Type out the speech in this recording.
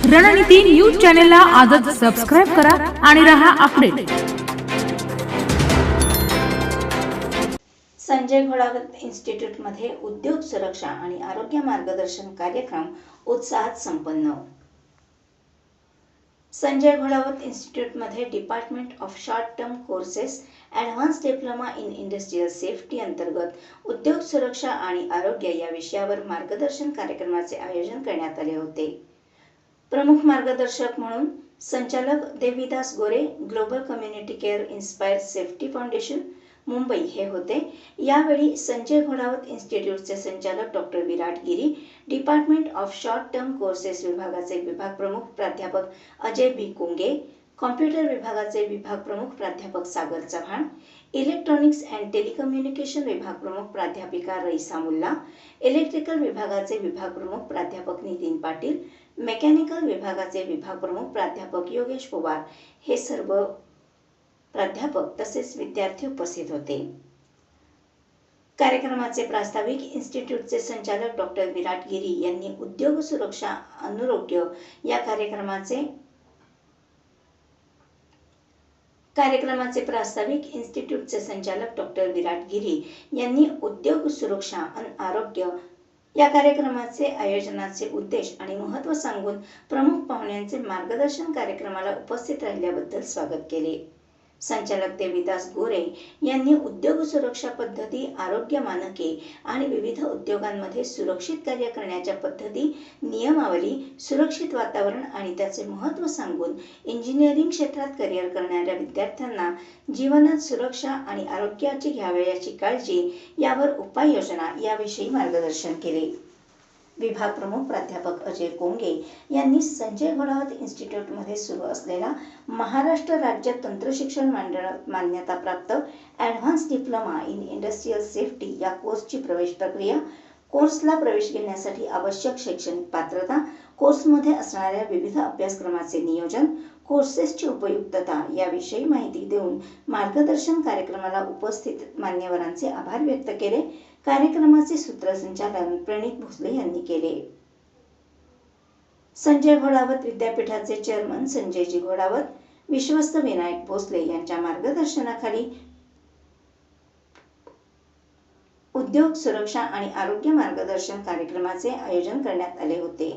रणनीती न्यूज चॅनलला आजच सबस्क्राइब करा आणि रहा अपडेट। संजय घोडावत इन्स्टिट्यूटमध्ये उद्योग सुरक्षा आणि आरोग्य मार्गदर्शन कार्यक्रम उत्साहात संपन्न। संजय घोडावत इन्स्टिट्यूटमध्ये department of short term courses advance diploma in industrial safety अंतर्गत उद्योग सुरक्षा आणि आरोग्य या विषयावर मार्गदर्शन कार्यक्रमाचे आयोजन करण्यात आले होते। प्रमुख मार्गदर्शक म्हणून संचालक Devidas Gore, global community care inspire safety foundation Mumbai हे होते। यावेळी संजय घोडावत इन्स्टिट्यूटचे संचालक doctor Virat Giri, department of short term courses विभागाचे विभाग प्रमुख प्राध्यापक अजय बी कुंगे, कॉम्प्युटर विभागाचे विभाग प्रमुख प्राध्यापक सागर चव्हाण, इलेक्ट्रॉनिक्स अँड टेलिकम्युनिकेशन विभाग प्रमुख प्राध्यापिका रईसा मुल्ला, इलेक्ट्रिकल विभागाचे विभाग प्रमुख प्राध्यापक नितीन पाटील, मेकॅनिकल विभागाचे विभाग प्रमुख प्राध्यापक योगेश पवार हे सर्व प्राध्यापक तसेच विद्यार्थी उपस्थित होते। कार्यक्रमाचे प्रास्ताविक इन्स्टिट्यूटचे संचालक डॉक्टर विराट गिरी यांनी उद्योग सुरक्षा आरोग्य या कार्यक्रमाचे प्रास्ताविक इन्स्टिट्यूटचे संचालक डॉक्टर विराट गिरी यांनी उद्योग सुरक्षा आणि आरोग्य या कार्यक्रमाचे आयोजनाचे उद्देश आणि महत्त्व सांगून प्रमुख पाहुण्यांचे मार्गदर्शन कार्यक्रमाला उपस्थित राहिल्याबद्दल स्वागत केले। संचालक देविदास गोरे यांनी उद्योग सुरक्षा पद्धती, आरोग्य मानके आणि विविध उद्योगांमध्ये सुरक्षित कार्य करण्याच्या पद्धती, नियमावली, सुरक्षित वातावरण आणि त्याचे महत्त्व सांगून इंजिनिअरिंग क्षेत्रात करिअर करणाऱ्या विद्यार्थ्यांना जीवनात सुरक्षा आणि आरोग्याची घ्यावयाची काळजी यावर उपाययोजना याविषयी मार्गदर्शन केले। विभाग प्रमुख प्राध्यापक अजय कोंगे यांनी संजय घोडावत इन्स्टिट्यूटमध्ये सुरू असलेला महाराष्ट्र राज्य तंत्रशिक्षण मंडळात मान्यताप्राप्त advance diploma in industrial safety या कोर्सची प्रवेश प्रक्रिया, कोर्सला प्रवेश घेण्यासाठी आवश्यक शैक्षणिक पात्रता, कोर्समध्ये असणाऱ्या विविध अभ्यासक्रमाचे नियोजन, कोर्सेसची उपयुक्तता याविषयी माहिती देऊन मार्गदर्शन कार्यक्रमाला उपस्थित मान्यवरांचे आभार व्यक्त केले। कार्यक्रमाचे सूत्रसंचालन प्रणित भोसले यांनी केले। संजय घोडावत विद्यापीठाचे चेअरमन संजयजी घोडावत, विश्वस्त विनायक भोसले यांच्या मार्गदर्शनाखाली उद्योग सुरक्षा आणि आरोग्य मार्गदर्शन कार्यक्रमाचे आयोजन करण्यात आले होते।